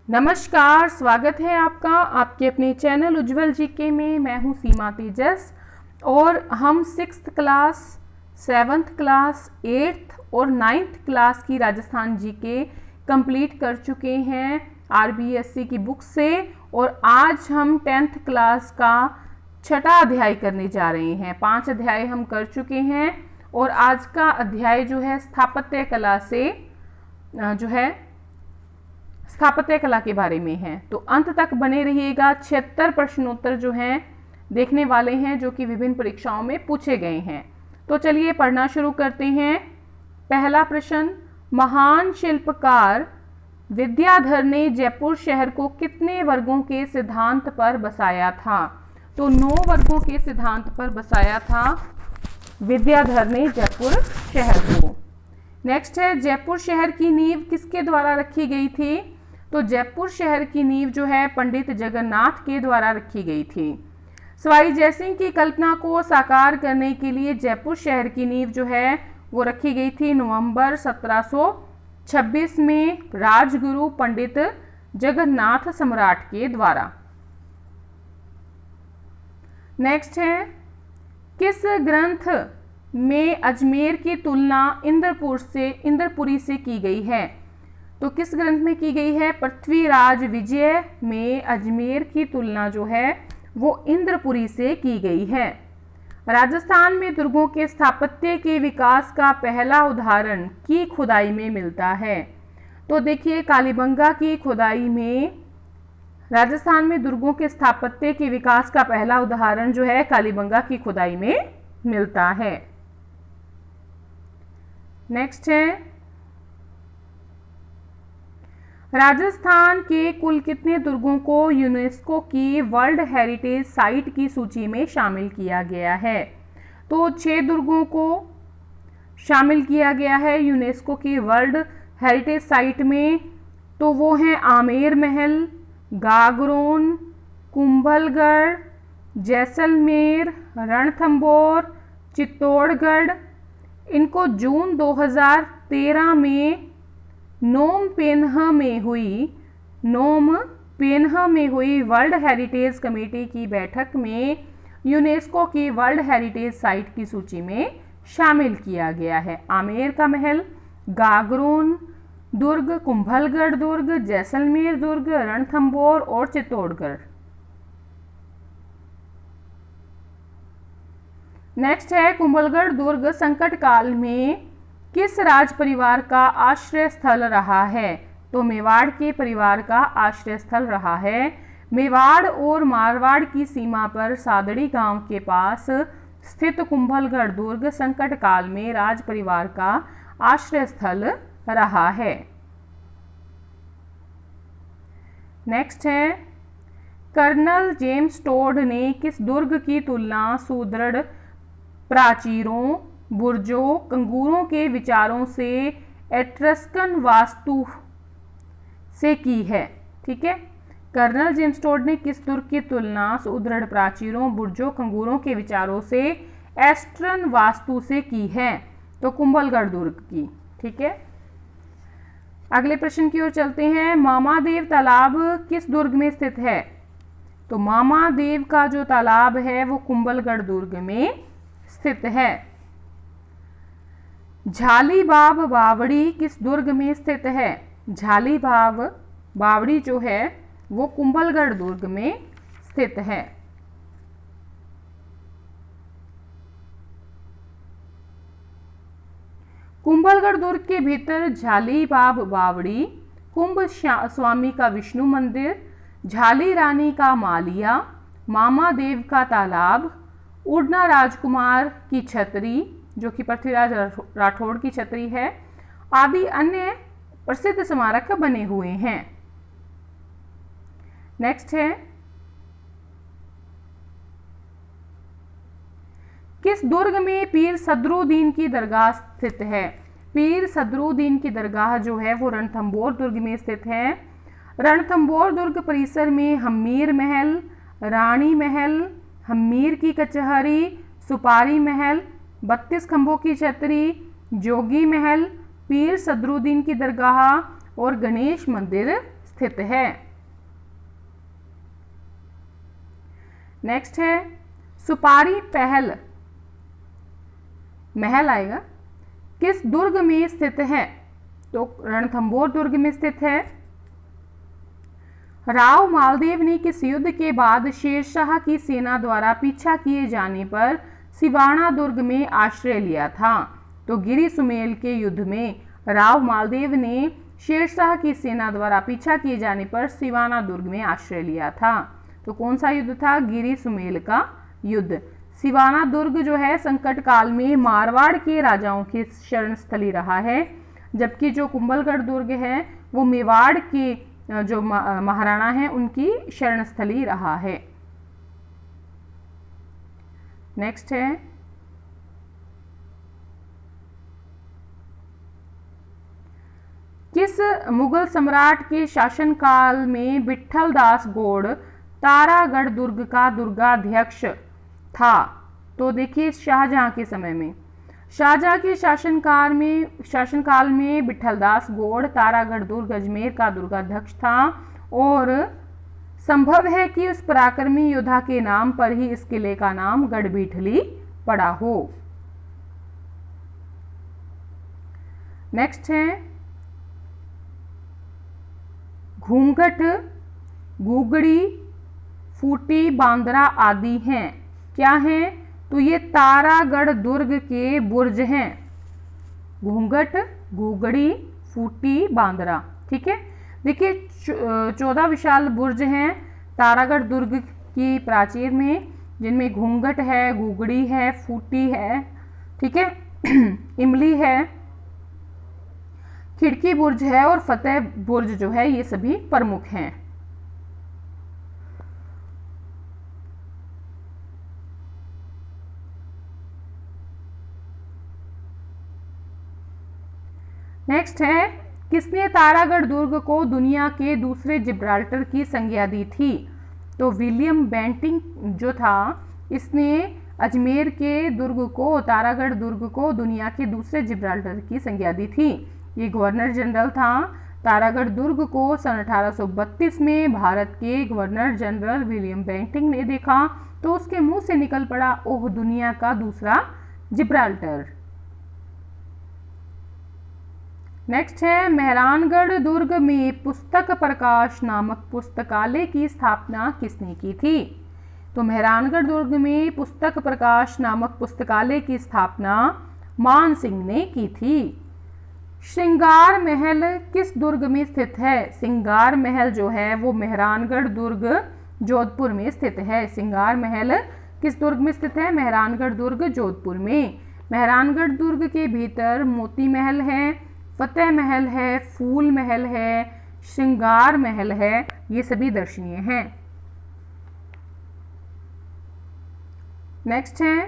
नमस्कार, स्वागत है आपका आपके अपने चैनल उज्जवल जीके में। मैं हूं सीमा तेजस और हम 6th class, 7th class, 8th और 9th क्लास की राजस्थान जीके कंप्लीट कर चुके हैं आरबीएससी की बुक से। और आज हम 10th क्लास का छठा अध्याय करने जा रहे हैं। 5 अध्याय हम कर चुके हैं और आज का अध्याय जो है स्थापत्य कला से स्थापत्य कला के बारे में है। तो अंत तक बने रहिएगा। 76 प्रश्नोत्तर जो हैं देखने वाले हैं, जो कि विभिन्न परीक्षाओं में पूछे गए हैं। तो चलिए पढ़ना शुरू करते हैं। पहला प्रश्न, महान शिल्पकार विद्याधर ने जयपुर शहर को कितने वर्गों के सिद्धांत पर बसाया था? तो 9 वर्गों के सिद्धांत पर बसाया था विद्याधर ने जयपुर शहर को। नेक्स्ट है, जयपुर शहर की नींव किसके द्वारा रखी गई थी? तो जयपुर शहर की नींव जो है पंडित जगन्नाथ के द्वारा रखी गई थी। सवाई जयसिंह की कल्पना को साकार करने के लिए जयपुर शहर की नींव जो है वो रखी गई थी नवंबर 1726 में राजगुरु पंडित जगन्नाथ सम्राट के द्वारा। नेक्स्ट है, किस ग्रंथ में अजमेर की तुलना इंद्रपुरी से की गई है? तो किस ग्रंथ में की गई है? पृथ्वीराज विजय में अजमेर की तुलना जो है वो इंद्रपुरी से की गई है। राजस्थान में दुर्गों के स्थापत्य के विकास का पहला उदाहरण की खुदाई में मिलता है? तो देखिए, कालीबंगा की खुदाई में राजस्थान में दुर्गों के स्थापत्य के विकास का पहला उदाहरण जो है कालीबंगा की खुदाई में मिलता है। नेक्स्ट है, राजस्थान के कुल कितने दुर्गों को यूनेस्को की वर्ल्ड हेरिटेज साइट की सूची में शामिल किया गया है? तो 6 दुर्गों को शामिल किया गया है यूनेस्को की वर्ल्ड हेरिटेज साइट में। तो वो हैं आमेर महल, गागरोन, कुंभलगढ़, जैसलमेर, रणथंबोर, चित्तौड़गढ़। इनको जून 2013 में नोम पेन्ह में हुई वर्ल्ड हेरिटेज कमेटी की बैठक में यूनेस्को की वर्ल्ड हेरिटेज साइट की सूची में शामिल किया गया है। आमेर का महल, गागरोन दुर्ग, कुंभलगढ़ दुर्ग, जैसलमेर दुर्ग, रणथंबोर और चित्तौड़गढ़। नेक्स्ट है, कुंभलगढ़ दुर्ग संकट काल में किस राज परिवार का आश्रय स्थल रहा है? तो मेवाड़ के परिवार का आश्रय स्थल रहा है। मेवाड़ और मारवाड़ की सीमा पर सादड़ी गांव के पास स्थित कुंभलगढ़ दुर्ग संकट काल में राज परिवार का आश्रय स्थल रहा है। नेक्स्ट है, कर्नल जेम्स टोड ने किस दुर्ग की तुलना सुदृढ़ प्राचीरों, बुर्जों, कंगूरों के विचारों से एट्रस्कन वास्तु से की है? ठीक है, कर्नल जेम्स टोड ने किस दुर्ग की तुलना सुदृढ़ प्राचीरों, बुर्जों, कंगूरों के विचारों से एस्ट्रन वास्तु से की है? तो कुंभलगढ़ दुर्ग की। ठीक है, अगले प्रश्न की ओर चलते हैं। मामादेव तालाब किस दुर्ग में स्थित है? तो मामादेव का जो तालाब है वो कुंभलगढ़ दुर्ग में स्थित है। झालीबाव बावड़ी किस दुर्ग में स्थित है? झालीबाव बावड़ी जो है वो कुंभलगढ़ दुर्ग में स्थित है। कुंभलगढ़ दुर्ग के भीतर झालीबाव बावड़ी, कुंभ स्वामी का विष्णु मंदिर, झाली रानी का मालिया, मामादेव का तालाब, उड़ना राजकुमार की छतरी जो कि पृथ्वीराज राठौड़ की छतरी है, आदि अन्य प्रसिद्ध स्मारक बने हुए हैं। नेक्स्ट है, किस दुर्ग में पीर सदरुद्दीन की दरगाह स्थित है? पीर सदरुद्दीन की दरगाह जो है वो रणथंबोर दुर्ग में स्थित है। रणथंबोर दुर्ग परिसर में हम्मीर महल, रानी महल, हम्मीर की कचहरी, सुपारी महल, 32 खंभों की छतरी, जोगी महल, पीर सदरुद्दीन की दरगाह और गणेश मंदिर स्थित है? नेक्स्ट है सुपारी पहल महल आएगा, किस दुर्ग में स्थित है? तो रणथंभौर दुर्ग में स्थित है। राव मालदेव ने किस युद्ध के बाद शेरशाह की सेना द्वारा पीछा किए जाने पर सिवाना दुर्ग में आश्रय लिया था? तो गिरी सुमेल के युद्ध में राव मालदेव ने शेरशाह की सेना द्वारा पीछा किए जाने पर सिवाना दुर्ग में आश्रय लिया था। तो कौन सा युद्ध था? गिरी सुमेल का युद्ध। सिवाना दुर्ग जो है संकट काल में मारवाड़ के राजाओं की शरण स्थली रहा है, जबकि जो कुंभलगढ़ दुर्ग है वो मेवाड़ के जो महाराणा हैं उनकी शरण स्थली रहा है। नेक्स्ट है किस मुगल सम्राट के शासनकाल में विठल दास गौड़ तारागढ़ दुर्ग का दुर्गाध्यक्ष था? तो देखिए शाहजहां के समय में, शाहजहां के शासनकाल में विठल दास गौड़ तारागढ़ दुर्ग अजमेर का दुर्गाध्यक्ष था, और संभव है कि उस पराक्रमी योद्धा के नाम पर ही इस किले का नाम गढ़बीठली पड़ा हो। नेक्स्ट है घूंघट, गुगड़ी, फूटी, बांद्रा आदि हैं। क्या हैं? तो ये तारागढ़ दुर्ग के बुर्ज हैं। घूंघट, गुगड़ी, फूटी, बांद्रा। ठीक है, देखिए 14 विशाल बुर्ज हैं तारागढ़ दुर्ग की प्राचीर में, जिनमें घूंघट है, गुगड़ी है, फूटी है, ठीक है, इमली है, खिड़की बुर्ज है और फतेह बुर्ज जो है, ये सभी प्रमुख हैं। नेक्स्ट है किसने तारागढ़ दुर्ग को दुनिया के दूसरे जिब्राल्टर की संज्ञा दी थी? तो विलियम बेंटिंग जो था, इसने अजमेर के दुर्ग को, तारागढ़ दुर्ग को दुनिया के दूसरे जिब्राल्टर की संज्ञा दी थी। ये गवर्नर जनरल था। तारागढ़ दुर्ग को सन 1832 में भारत के गवर्नर जनरल विलियम बेंटिंग ने देखा तो उसके मुंह से निकल पड़ा, ओह दुनिया का दूसरा जिब्राल्टर। नेक्स्ट है मेहरानगढ़ दुर्ग में पुस्तक प्रकाश नामक पुस्तकालय की स्थापना किसने की थी? तो मेहरानगढ़ दुर्ग में पुस्तक प्रकाश नामक पुस्तकालय की स्थापना मान सिंह ने की थी। श्रृंगार महल किस दुर्ग में स्थित है? श्रृंगार महल जो है वो मेहरानगढ़ दुर्ग जोधपुर में स्थित है। श्रृंगार महल किस दुर्ग में स्थित है? मेहरानगढ़ दुर्ग जोधपुर में। मेहरानगढ़ दुर्ग के भीतर मोती महल है, फतेह महल है, फूल महल है, श्रृंगार महल है, ये सभी दर्शनीय हैं। नेक्स्ट है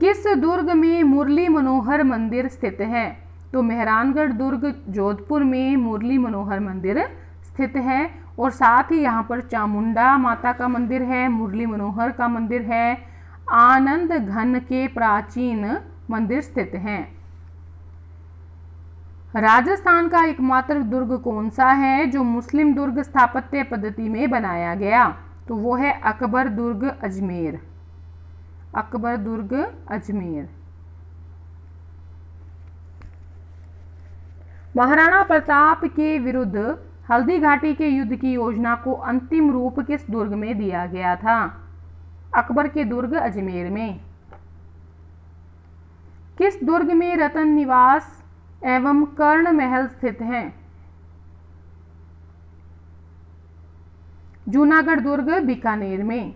किस दुर्ग में मुरली मनोहर मंदिर स्थित है? तो मेहरानगढ़ दुर्ग जोधपुर में मुरली मनोहर मंदिर स्थित है, और साथ ही यहाँ पर चामुंडा माता का मंदिर है, मुरली मनोहर का मंदिर है, आनंद घन के प्राचीन मंदिर स्थित हैं। राजस्थान का एकमात्र दुर्ग कौन सा है जो मुस्लिम दुर्ग स्थापत्य पद्धति में बनाया गया? तो वो है अकबर दुर्ग अजमेर। अकबर दुर्ग अजमेर। महाराणा प्रताप के विरुद्ध हल्दी घाटी के युद्ध की योजना को अंतिम रूप किस दुर्ग में दिया गया था? अकबर के दुर्ग अजमेर में। किस दुर्ग में रतन निवास एवं कर्ण महल स्थित हैं? जूनागढ़ दुर्ग बीकानेर में।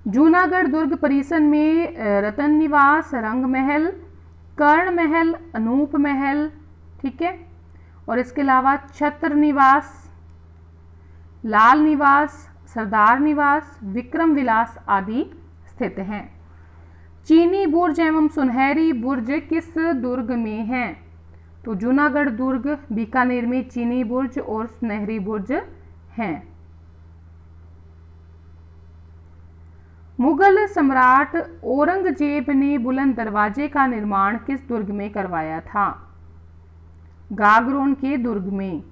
जूनागढ़ दुर्ग परिसर में रतन निवास, रंग महल, कर्ण महल, अनूप महल, ठीक है, और इसके अलावा छत्र निवास, लाल निवास, सरदार निवास, विक्रम विलास आदि स्थित हैं। चीनी बुर्ज एवं सुनहरी बुर्ज किस दुर्ग में हैं? तो जूनागढ़ दुर्ग बीकानेर में चीनी बुर्ज और सुनहरी बुर्ज हैं। मुगल सम्राट औरंगजेब ने बुलंद दरवाजे का निर्माण किस दुर्ग में करवाया था? गागरोन के दुर्ग में।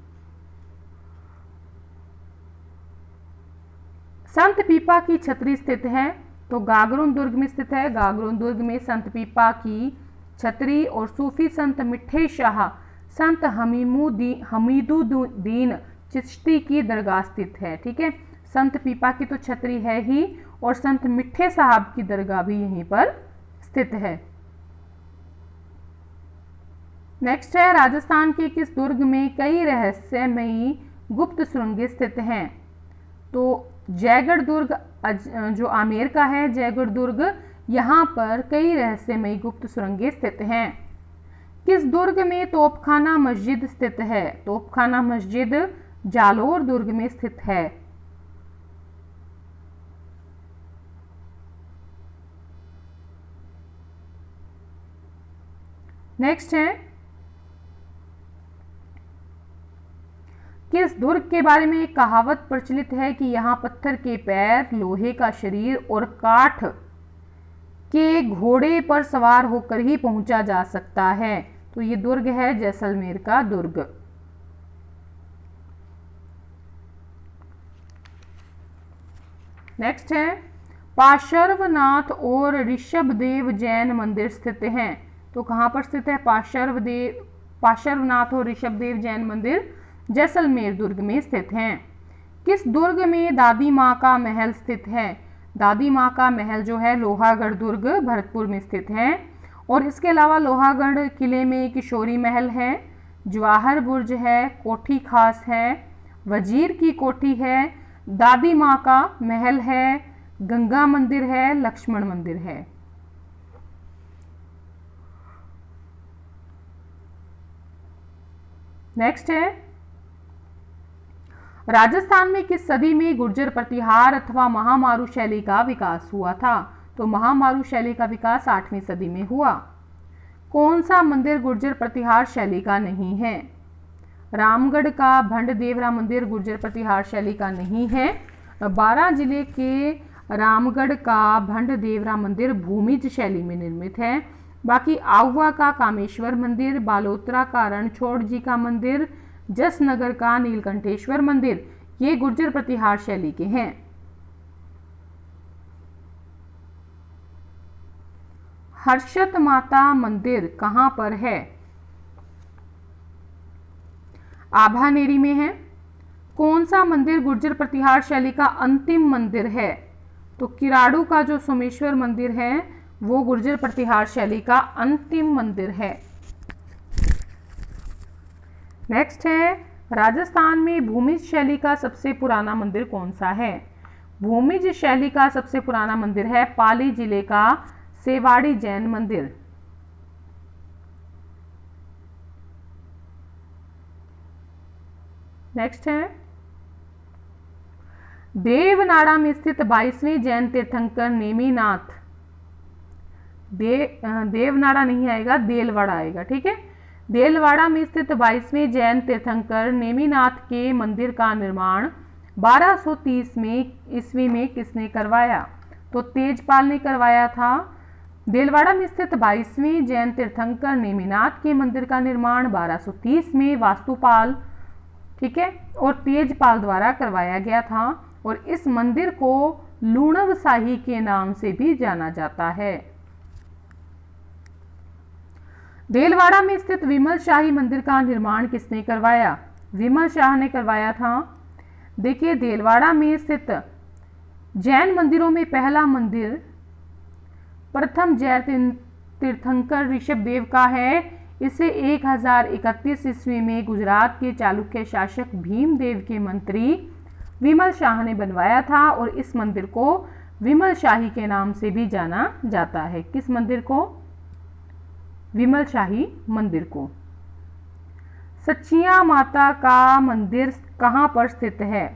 संत पीपा की छतरी स्थित है, तो गागरोन दुर्ग में स्थित है। गागरोन दुर्ग में संत पीपा की छतरी और सूफी संत मिठे शाह संत हमीदुद्दीन चिश्ती की दरगाह स्थित है। ठीक है, संत पीपा की तो छतरी है ही और संत मिठे साहब की दरगाह भी यहीं पर स्थित है। नेक्स्ट है, राजस्थान के किस दुर्ग में कई रहस्यमयी गुप्त सुरंगें स्थित हैं? तो जयगढ़ दुर्ग जो आमेर का है, जयगढ़ दुर्ग, यहाँ पर कई रहस्यमयी गुप्त सुरंगें स्थित हैं। किस दुर्ग में तोपखाना मस्जिद स्थित है? तोपखाना मस्जिद जालोर दुर्ग में स्थित है। नेक्स्ट है, किस दुर्ग के बारे में एक कहावत प्रचलित है कि यहाँ पत्थर के पैर, लोहे का शरीर और काठ के घोड़े पर सवार होकर ही पहुंचा जा सकता है? तो ये दुर्ग है जैसलमेर का दुर्ग। नेक्स्ट है, पार्श्वनाथ और ऋषभदेव जैन मंदिर स्थित हैं। तो कहाँ पर स्थित है पार्श्वनाथ और ऋषभदेव जैन मंदिर? जैसलमेर दुर्ग में स्थित हैं। किस दुर्ग में दादी माँ का महल स्थित है? दादी माँ का महल जो है लोहागढ़ दुर्ग भरतपुर में स्थित है। और इसके अलावा लोहागढ़ किले में किशोरी महल है, जवाहर बुर्ज है, कोठी खास है, वजीर की कोठी है, दादी माँ का महल है, गंगा मंदिर है, लक्ष्मण मंदिर है। नेक्स्ट है, राजस्थान में किस सदी में गुर्जर प्रतिहार अथवा महामारू शैली का विकास हुआ था? तो महामारू शैली का विकास 8वीं सदी में हुआ। कौन सा मंदिर गुर्जर प्रतिहार शैली का नहीं है? रामगढ़ का भंड देवरा मंदिर गुर्जर प्रतिहार शैली का नहीं है। बारां जिले के रामगढ़ का भंड देवरा मंदिर भूमिज शैली में निर्मित है। बाकी आहुआ का कामेश्वर मंदिर, बालोतरा का रणछोड़ जी का मंदिर, जसनगर का नीलकंठेश्वर मंदिर, ये गुर्जर प्रतिहार शैली के हैं। हर्षत माता मंदिर कहां पर है? आभानेरी में है। कौन सा मंदिर गुर्जर प्रतिहार शैली का अंतिम मंदिर है? तो किराड़ू का जो सोमेश्वर मंदिर है वो गुर्जर प्रतिहार शैली का अंतिम मंदिर है। नेक्स्ट है, राजस्थान में भूमिज शैली का सबसे पुराना मंदिर कौन सा है? भूमिज शैली का सबसे पुराना मंदिर है पाली जिले का सेवाड़ी जैन मंदिर। नेक्स्ट है, देवनाड़ा में स्थित 22वें जैन तीर्थंकर नेमिनाथ, देवनाड़ा नहीं आएगा, देलवाड़ा आएगा। ठीक है, देलवाड़ा में स्थित 22वें जैन तीर्थंकर नेमिनाथ के मंदिर का निर्माण 1230 में ईस्वी में किसने करवाया? तो तेजपाल ने करवाया था। देलवाड़ा में स्थित 22वें जैन तीर्थंकर नेमिनाथ के मंदिर का निर्माण 1230 में वास्तुपाल, ठीक है, और तेजपाल द्वारा करवाया गया था। और इस मंदिर को लूणव शाही के नाम से भी जाना जाता है। देलवाड़ा में स्थित विमल शाही मंदिर का निर्माण किसने करवाया? विमल शाह ने करवाया था। देखिए, देलवाड़ा में स्थित जैन मंदिरों में पहला मंदिर प्रथम जैन तीर्थंकर ऋषभदेव का है। इसे 1031 ईस्वी में गुजरात के चालुक्य शासक भीमदेव के मंत्री विमल शाह ने बनवाया था। और इस मंदिर को विमल शाही के नाम से भी जाना जाता है। किस मंदिर को? विमल शाही मंदिर को। सचिया माता का मंदिर कहाँ पर स्थित है?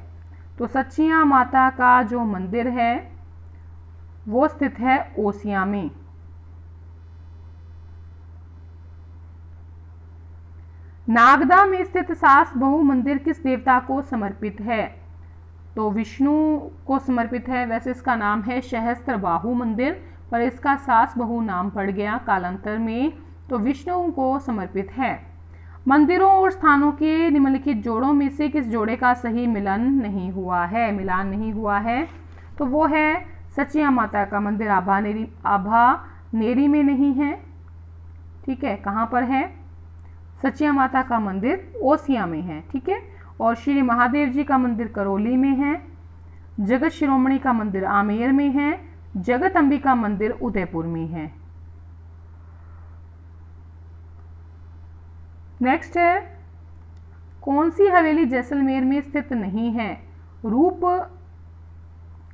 तो सचिया माता का जो मंदिर है वो स्थित है ओसिया में। नागदा में स्थित सास बहु मंदिर किस देवता को समर्पित है? तो विष्णु को समर्पित है। वैसे इसका नाम है सहस्त्रबाहु मंदिर, पर इसका सास बहु नाम पड़ गया कालांतर में, तो विष्णु को समर्पित है। मंदिरों और स्थानों के निम्नलिखित जोड़ों में से किस जोड़े का सही मिलान नहीं हुआ है? तो वो है सचिया माता का मंदिर आभानेरी में नहीं है। ठीक है, कहाँ पर है? सचिया माता का मंदिर ओसिया में है। ठीक है, और श्री महादेव जी का मंदिर करौली में है। जगत शिरोमणि का मंदिर आमेर में है। जगत अंबिका मंदिर उदयपुर में है। नेक्स्ट है, कौन सी हवेली जैसलमेर में स्थित नहीं है?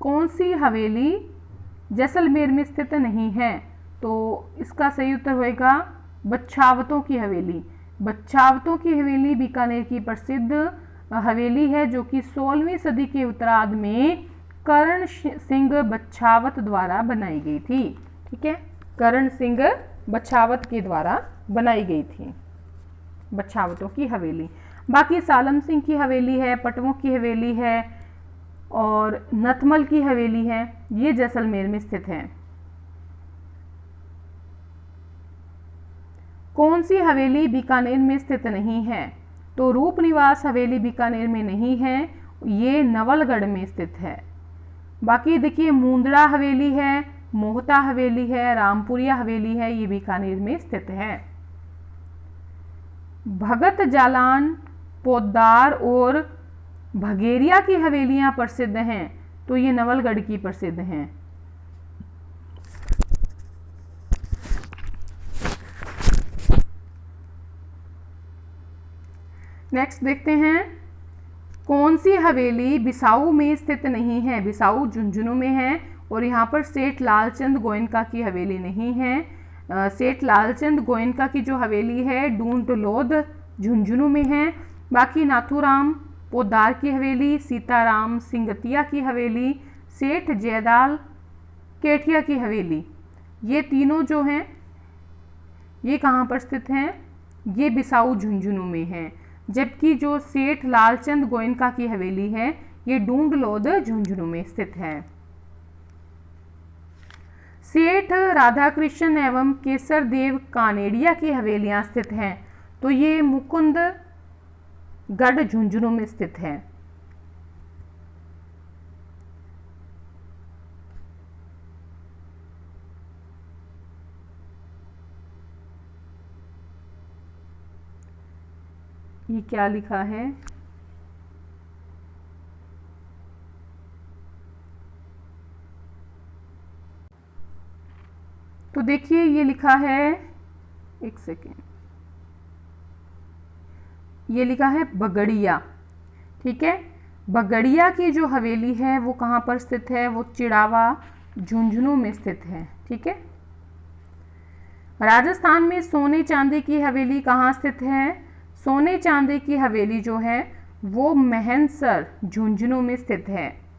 कौन सी हवेली जैसलमेर में स्थित नहीं है? तो इसका सही उत्तर होएगा बच्छावतों की हवेली। बच्छावतों की हवेली बीकानेर की प्रसिद्ध हवेली है, जो कि 16वीं सदी के उत्तरार्ध में करण सिंह बच्छावत द्वारा बनाई गई थी। ठीक है, करण सिंह बच्छावत के द्वारा बनाई गई थी बच्छावतों की हवेली। बाकी सालम सिंह की हवेली है, पटवों की हवेली है और नथमल की हवेली है, ये जैसलमेर में स्थित है। कौन सी हवेली बीकानेर में स्थित नहीं है? तो रूपनिवास हवेली बीकानेर में नहीं है, ये नवलगढ़ में स्थित है। बाकी देखिए मुंद्रा हवेली है, मोहता हवेली है, रामपुरिया हवेली है, ये बीकानेर में स्थित है। भगत जालान, पोद्दार और भगेरिया की हवेलियां प्रसिद्ध हैं, तो ये नवलगढ़ की प्रसिद्ध हैं। नेक्स्ट देखते हैं, कौन सी हवेली बिसाऊ में स्थित नहीं है? बिसाऊ झुंझुनू में है और यहाँ पर सेठ लालचंद गोयनका की हवेली नहीं है। सेठ लालचंद गोयनका की जो हवेली है डूंटलोद झुंझुनू में है। बाकी नाथूराम पोद्दार की हवेली, सीताराम सिंगतिया की हवेली, सेठ जयदाल केठिया की हवेली, ये तीनों जो हैं ये कहाँ पर स्थित हैं? ये बिसाऊ झुंझुनू में है। जबकि जो सेठ लालचंद गोयनका की हवेली है ये डूंडलोद झुंझुनू में स्थित है। सेठ राधाकृष्ण एवं केसर देव कानेडिया की हवेलियां स्थित हैं, तो ये मुकुंदगढ़ झुंझुनू में स्थित है। ये क्या लिखा है? तो देखिए ये लिखा है, एक सेकेंड, ये लिखा है बगड़िया। ठीक है, बगड़िया की जो हवेली है वो कहाँ पर स्थित है? वो चिड़ावा झुंझुनू में स्थित है। ठीक है, राजस्थान में सोने चांदी की हवेली कहाँ स्थित है? सोने चांदी की हवेली जो है वो महनसर झुंझुनू में स्थित है।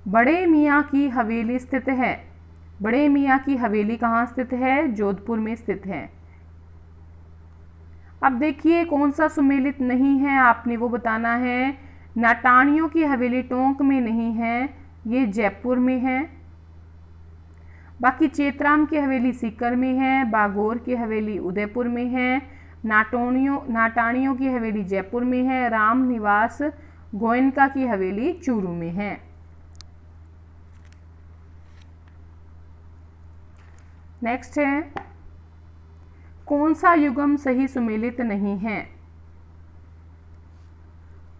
बड़े मियाँ की हवेली स्थित है। बड़े मियाँ की हवेली कहाँ स्थित है? जोधपुर में स्थित है। अब देखिए कौन सा सुमेलित नहीं है, आपने वो बताना है। नाटानियों की हवेली टोंक में नहीं है, ये जयपुर में है। बाकी चेतराम की हवेली सीकर में है। बागोर की हवेली उदयपुर में है। नाटानियों की हवेली जयपुर में है। राम निवास गोयनका की हवेली चूरू में है। नेक्स्ट है, कौन सा युगम सही सुमेलित नहीं है?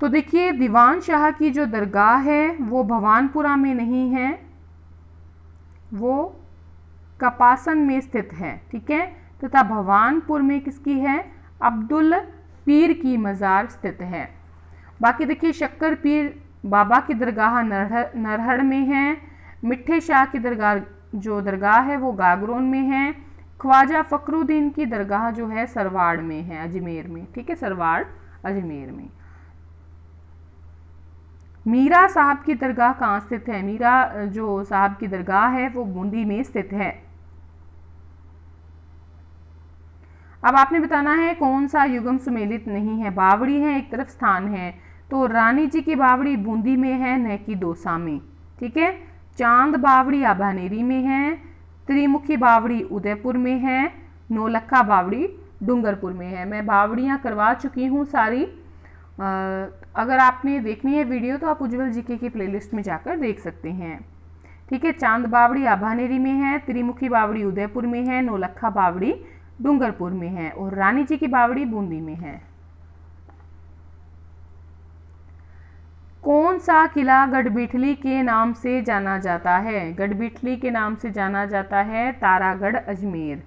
तो देखिए दीवान शाह की जो दरगाह है वो भवानपुरा में नहीं है, वो कपासन में स्थित है। ठीक है, तथा भवानपुर में किसकी है? अब्दुल पीर की मज़ार स्थित है। बाकी देखिए शक्कर पीर बाबा की दरगाह नरहड़ में है। मिठे शाह की दरगाह है वो गागरोन में है। ख्वाजा फखरुद्दीन की दरगाह जो है सरवाड़ में है, अजमेर में। ठीक है, सरवाड़ अजमेर में। मीरा साहब की दरगाह कहाँ स्थित है? मीरा जो साहब की दरगाह है वो बूंदी में स्थित है। अब आपने बताना है कौन सा युगम सुमेलित नहीं है। बावड़ी है एक तरफ स्थान है, तो रानी जी की बावड़ी बूंदी में है, न कि दौसा में। ठीक है, चांद बावड़ी आभानेरी में है, त्रिमुखी बावड़ी उदयपुर में है, नौलखा बावड़ी डूंगरपुर में है। मैं बावड़ियाँ करवा चुकी हूँ सारी। अगर आपने देखनी है वीडियो तो आप उज्जवल जीके की प्लेलिस्ट में जाकर देख सकते हैं। ठीक है, चांद बावड़ी आभानेरी में है, त्रिमुखी बावड़ी उदयपुर में है, नौलखा बावड़ी डूंगरपुर में है और रानी जी की बावड़ी बूंदी में है। कौन सा किला गढ़बिठली के नाम से जाना जाता है? गढ़बिठली के नाम से जाना जाता है तारागढ़ अजमेर।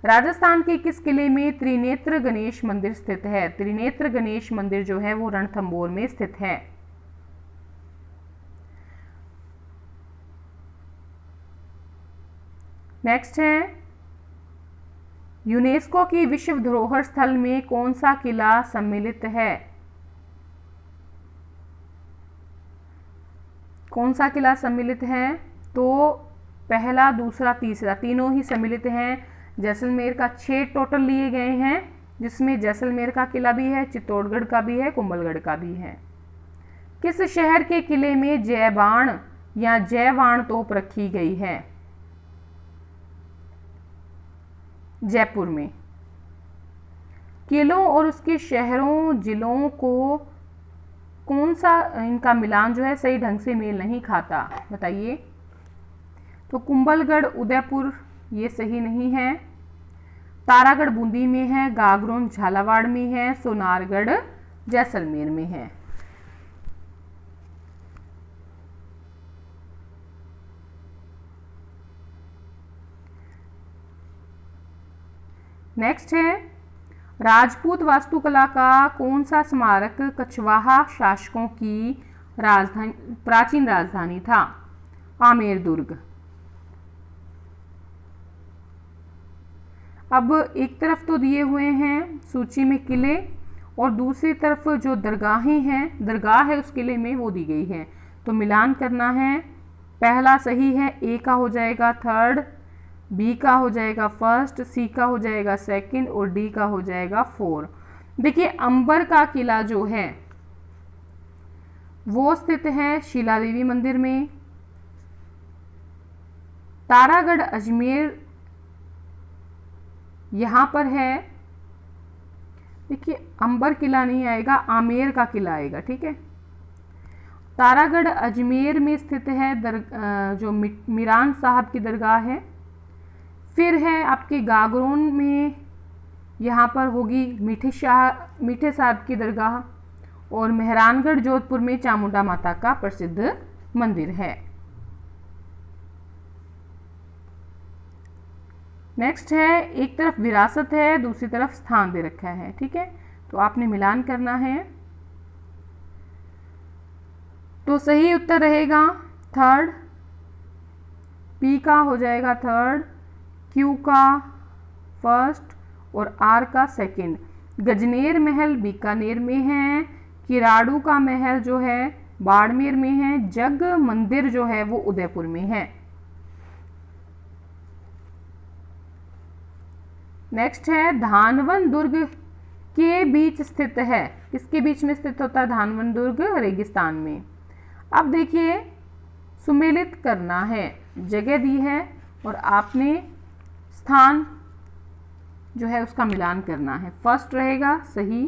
राजस्थान के किस किले में त्रिनेत्र गणेश मंदिर स्थित है? त्रिनेत्र गणेश मंदिर जो है वो रणथंभौर में स्थित है। नेक्स्ट है, यूनेस्को की विश्व धरोहर स्थल में कौन सा किला सम्मिलित है? कौन सा किला सम्मिलित है? तो पहला, दूसरा, तीसरा तीनों ही सम्मिलित हैं। जैसलमेर का 6 टोटल लिए गए हैं, जिसमें जैसलमेर का किला भी है, चित्तौड़गढ़ का भी है, कुंभलगढ़ का भी है। किस शहर के किले में जयबाण या जयवाण तोप रखी गई है? जयपुर में। किलों और उसके शहरों जिलों को कौन सा इनका मिलान जो है सही ढंग से मेल नहीं खाता, बताइए। तो कुंभलगढ़ उदयपुर ये सही नहीं है, तारागढ़ बूंदी में है, गागरोन झालावाड़ में है, सोनारगढ़ जैसलमेर में है। नेक्स्ट है, राजपूत वास्तुकला का कौन सा स्मारक कछवाहा शासकों की राजधानी, प्राचीन राजधानी था? आमेर दुर्ग। अब एक तरफ तो दिए हुए हैं सूची में किले और दूसरी तरफ जो दरगाहें हैं, दरगाह है उस किले में वो दी गई है, तो मिलान करना है। पहला सही है, ए का हो जाएगा थर्ड, बी का हो जाएगा फर्स्ट, सी का हो जाएगा सेकंड और डी का हो जाएगा 4। देखिए, अंबर का किला जो है वो स्थित है शिला देवी मंदिर में। तारागढ़ अजमेर यहाँ पर है। देखिए, अंबर किला नहीं आएगा, आमेर का किला आएगा। ठीक है, तारागढ़ अजमेर में स्थित है जो मीरान साहब की दरगाह है। फिर है आपके गागरोन में, यहाँ पर होगी मीठे साहब की दरगाह और मेहरानगढ़ जोधपुर में चामुंडा माता का प्रसिद्ध मंदिर है। नेक्स्ट है, एक तरफ विरासत है, दूसरी तरफ स्थान दे रखा है। ठीक है, तो आपने मिलान करना है। तो सही उत्तर रहेगा थर्ड, पी का हो जाएगा थर्ड, क्यू का फर्स्ट और आर का सेकंड। गजनेर महल बीकानेर में है, किराड़ू का महल जो है बाड़मेर में है, जग मंदिर जो है वो उदयपुर में है। नेक्स्ट है, धानवन दुर्ग के बीच स्थित है। किसके बीच में स्थित होता है धानवन दुर्ग? रेगिस्तान में। अब देखिए, सुमेलित करना है, जगह दी है और आपने स्थान जो है उसका मिलान करना है। फर्स्ट रहेगा सही,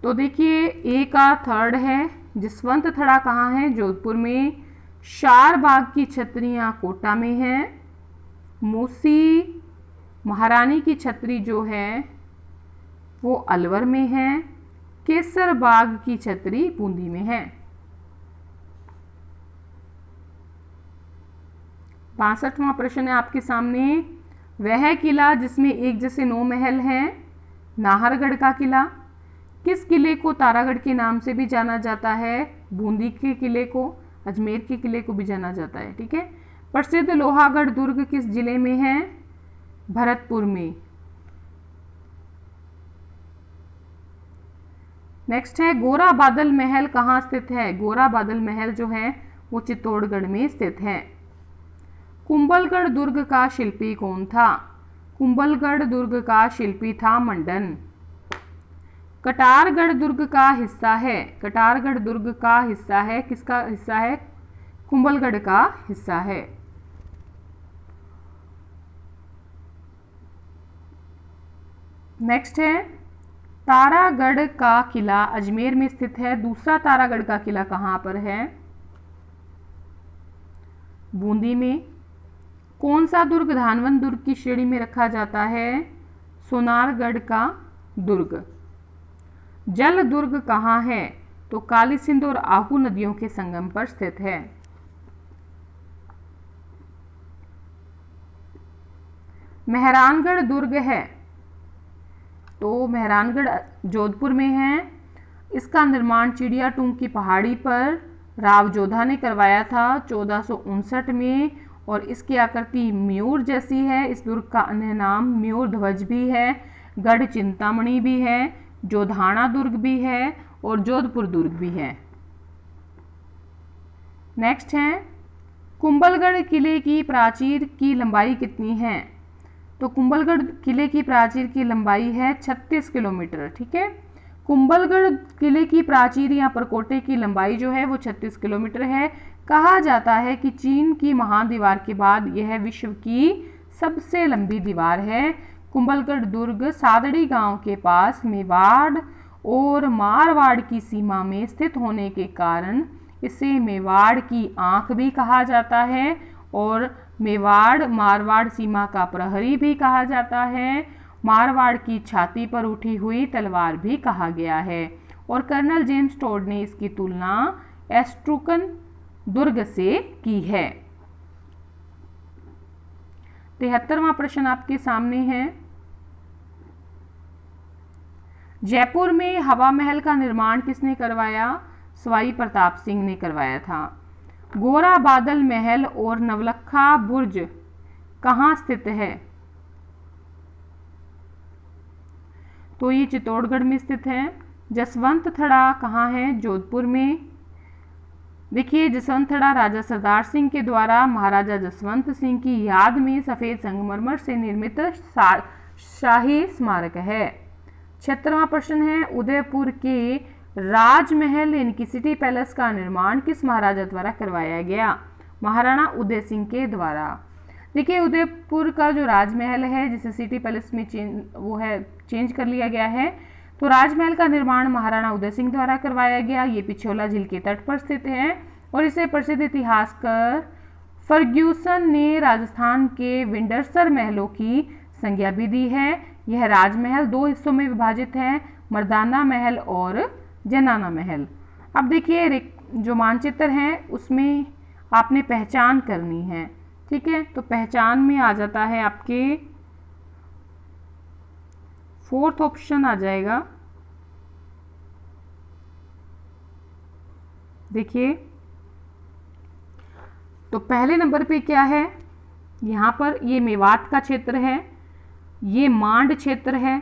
तो देखिए ए का थर्ड है। जसवंत थड़ा कहाँ है? जोधपुर में। शारबाग की छतरियाँ कोटा में है। मूसी महारानी की छतरी जो है वो अलवर में है। केसर बाग की छतरी बूंदी में है। 62वां प्रश्न है आपके सामने, वह किला जिसमें एक जैसे 9 महल हैं, नाहरगढ़ का किला। किस किले को तारागढ़ के नाम से भी जाना जाता है? बूंदी के किले को, अजमेर के किले को भी जाना जाता है। ठीक है, प्रसिद्ध लोहागढ़ दुर्ग किस जिले में है? भरतपुर में। नेक्स्ट है, गोरा बादल महल कहाँ स्थित है? गोरा बादल महल जो है वो चित्तौड़गढ़ में स्थित है। कुंभलगढ़ दुर्ग का शिल्पी कौन था? कुंभलगढ़ दुर्ग का शिल्पी था मंडन। कटारगढ़ दुर्ग का हिस्सा है, कटारगढ़ दुर्ग का हिस्सा है, किसका हिस्सा है? कुंभलगढ़ का हिस्सा है। नेक्स्ट है तारागढ़ का किला अजमेर में स्थित है। दूसरा तारागढ़ का किला कहाँ पर है? बूंदी में। कौन सा दुर्ग धानवंत दुर्ग की श्रेणी में रखा जाता है? सोनारगढ़ का दुर्ग। जल दुर्ग कहाँ है? तो काली सिंध और आहू नदियों के संगम पर स्थित है। मेहरानगढ़ दुर्ग है, तो मेहरानगढ़ जोधपुर में है। इसका निर्माण चिड़ियाटूंग की पहाड़ी पर राव जोधा ने करवाया था 1459 में, और इसकी आकृति मयूर जैसी है। इस दुर्ग का अन्य नाम मयूर ध्वज भी है, गढ़ चिंतामणि भी है, जोधाना दुर्ग भी है और जोधपुर दुर्ग भी है। नेक्स्ट है कुंभलगढ़ किले की प्राचीर की लंबाई कितनी है? तो कुंभलगढ़ किले की प्राचीर की लंबाई है 36 किलोमीटर। ठीक है, कुंभलगढ़ किले की प्राचीर या परकोटे की लंबाई जो है वो 36 किलोमीटर है। कहा जाता है कि चीन की महादीवार के बाद यह विश्व की सबसे लंबी दीवार है। कुंभलगढ़ दुर्ग सादड़ी गांव के पास मेवाड़ और मारवाड़ की सीमा में स्थित होने के कारण इसे मेवाड़ की आंख भी कहा जाता है और मेवाड़ मारवाड़ सीमा का प्रहरी भी कहा जाता है। मारवाड़ की छाती पर उठी हुई तलवार भी कहा गया है, और कर्नल जेम्स टोड ने इसकी तुलना एस्ट्रूकन दुर्ग से की है। 73वां प्रश्न आपके सामने है। जयपुर में हवा महल का निर्माण किसने करवाया? सवाई प्रताप सिंह ने करवाया था। गोरा बादल महल और नवलखा बुर्ज कहाँ स्थित है? तो ये चित्तौड़गढ़ में स्थित है। जसवंत थड़ा कहाँ है? जोधपुर में। देखिए, जसवंत थड़ा राजा सरदार सिंह के द्वारा महाराजा जसवंत सिंह की याद में सफेद संगमरमर से निर्मित शाही स्मारक है। 76वां प्रश्न है उदयपुर के राजमहल यानी कि सिटी पैलेस का निर्माण किस महाराजा द्वारा करवाया गया? महाराणा उदय सिंह के द्वारा। देखिए, उदयपुर का जो राजमहल है जिसे सिटी पैलेस में चेंज कर लिया गया है, तो राजमहल का निर्माण महाराणा उदय सिंह द्वारा करवाया गया। ये पिछोला झील के तट पर स्थित है और इसे प्रसिद्ध इतिहासकार फर्ग्यूसन ने राजस्थान के विंडसर महलों की संज्ञा भी दी है। यह राजमहल 2 हिस्सों में विभाजित है, मर्दाना महल और जनाना महल। अब देखिए, जो मानचित्र है उसमें आपने पहचान करनी है। ठीक है, तो पहचान में आ जाता है आपके 4th ऑप्शन आ जाएगा। देखिए, तो पहले नंबर पे क्या है? यहाँ पर ये मेवात का क्षेत्र है, ये मांड क्षेत्र है।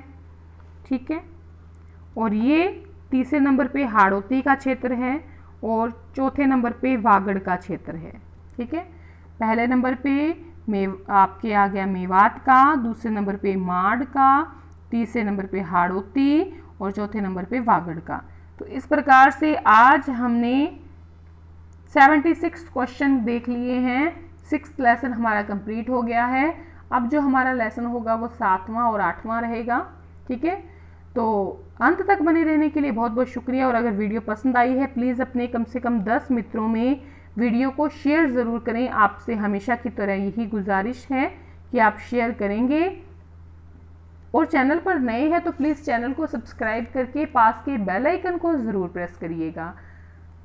ठीक है, और ये तीसरे नंबर पे हाड़ौती का क्षेत्र है और चौथे नंबर पे वागड़ का क्षेत्र है। ठीक है, पहले नंबर पे आपके आ गया मेवात का, दूसरे नंबर पे मांड का, तीसरे नंबर पे हाड़ौती और चौथे नंबर पे वागड़ का। तो इस प्रकार से आज हमने 76 क्वेश्चन देख लिए हैं। 6th लेसन हमारा कंप्लीट हो गया है। अब जो हमारा लेसन होगा वो 7वां और 8वां रहेगा। ठीक है, तो अंत तक बने रहने के लिए बहुत बहुत शुक्रिया। और अगर वीडियो पसंद आई है प्लीज़ अपने कम से कम 10 मित्रों में वीडियो को शेयर ज़रूर करें। आपसे हमेशा की तरह यही गुजारिश है कि आप शेयर करेंगे, और चैनल पर नए हैं तो प्लीज़ चैनल को सब्सक्राइब करके पास के बेल आइकन को ज़रूर प्रेस करिएगा।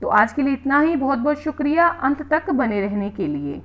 तो आज के लिए इतना ही। बहुत बहुत शुक्रिया अंत तक बने रहने के लिए।